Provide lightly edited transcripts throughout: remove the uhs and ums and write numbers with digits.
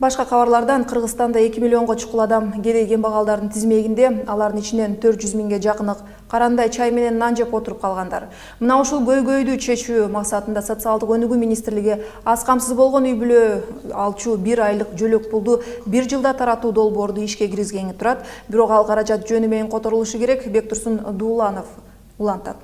Башка кабарлардан Кыргызстанда 2 миллионго чукул адам кедей кембагалдардын тизмегинде, алардын ичинен 400 миңге жакыны карандай чай менен нан жеп отуруп калгандар. Мына ушул көйгөйдү чечүү максатында Социалдык өнүгүү министрлиги аз камсыз болгон үй бүлө алчу 1 айлык жөлөк пулду 1 жылда таратуу долбоорду ишке киргизгени турат. Бирок ал каражат жөнү менен которулушу керек. Бектурсун Дууланов улантат.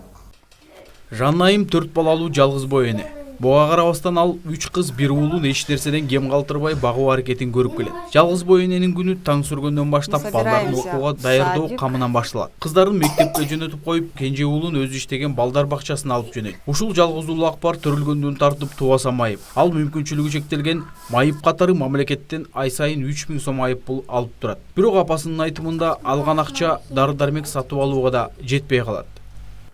Жанайым 4 балалуу жалгыз бой эне. Буга карабастан ал 3 кыз 1 уулун эч нерседен кем калтырбай багуу аракетин көрүп келет. Жалгыз бой эненин күнү таң сүргөндөн баштап балдарын окууга даярдоо камынан башталат. Кыздарын мектепке жөнөтүп коюп, кенже уулун өзү иштеген балдар бакчасына алып жөнөйт. Ушул жалгыздуулук акбар төрөлгөндөн тартып тубаса майып. Ал мүмкүнчүлүгү чектелген майып катары мамлекеттен ай сайын 3000 сом айып пул алып турат. Бирок апасынын айтымында алган акча дары-дармек сатып алууга да жетпей калат.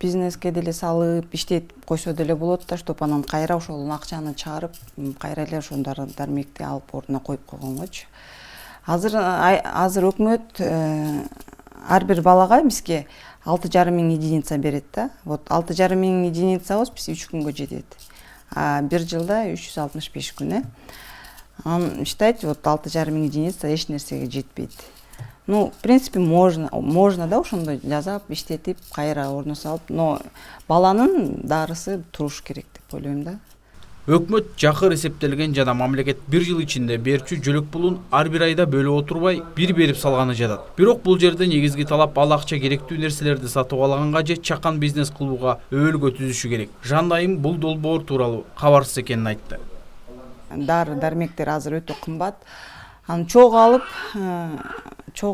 Бизнеске деле салып иштеп койсо деле болот да, чтоб анан кайра ошол акчаны чыгарып, кайра эле ошол дармекти алып ордуна коюп койгонгочу. Азыр өкмөт ар бир балага бизге 6,5 миң единица берет да. Вот 6,5 миң единицабыз биз 3 күнгө жетет. А бир жылда 365 күн. Анан иштейт, вот 6,5 миң единица эч нерсеге жетпейт. Ну, в принципе, можно да, ошондой жазап, иштетип, кайра ордуна салып, но баланын дарысы туруш керек деп ойлойм да. Өкмөт жакыр эсептелген жана мамлекет 1 жыл ичинде берчү жөлөк пулун ар бир айда бөлүп отурбай бир берип салганы жатат. Бирок бул жерде негизги талап ал акча керектүү нерселерди сатып алганга же чакан бизнес кылууга өбөлгө түзүшү керек. Жанайым бул долбоор тууралуу кабарсыз экенин айтты. Дары-дармектер азыр өтө кымбат. Аны чогуу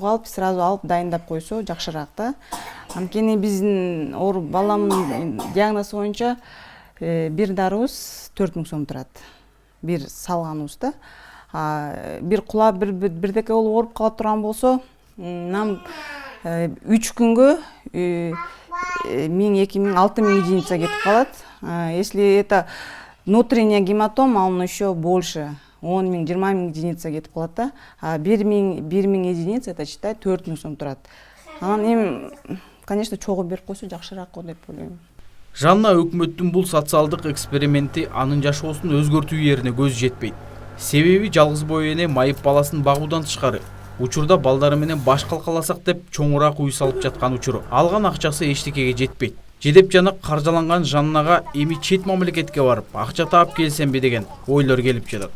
алып сразу алып дайындап койсо жакшыраак да. Анткени биздин баламдын диагнозу боюнча бир дарыбыз 4 миң сом турат. Бир салганыбыз да. Бир кулап бирдеке болуп ооруп кала турган болсо, нам 3 күнгө 1000, 2000, 6000 единица кетип калат. Если это внутренняя гематома, он еще больше. 10 миң, 20 миң единица кетип калат да. 1 миң единица это считай 4 миң сом турат. Анан эми, конечно, чогуу берип койсо жакшыраак го деп ойлойм. Жанна өкмөттүн бул социалдык эксперименти анын жашоосун өзгөртүү жерине көз жетпейт. Себеби жалгыз бой эне майып баласын багуудан тышкары учурда балдары менен баш калкаласак деп чоңураак үй салып жаткан учуру. Алган акчасы эчтекеге жетпейт. Жедеп жанак каржаланган Жаннага эми чет мамлекетке барып акча таап келсемби деген ойлор келип жатат.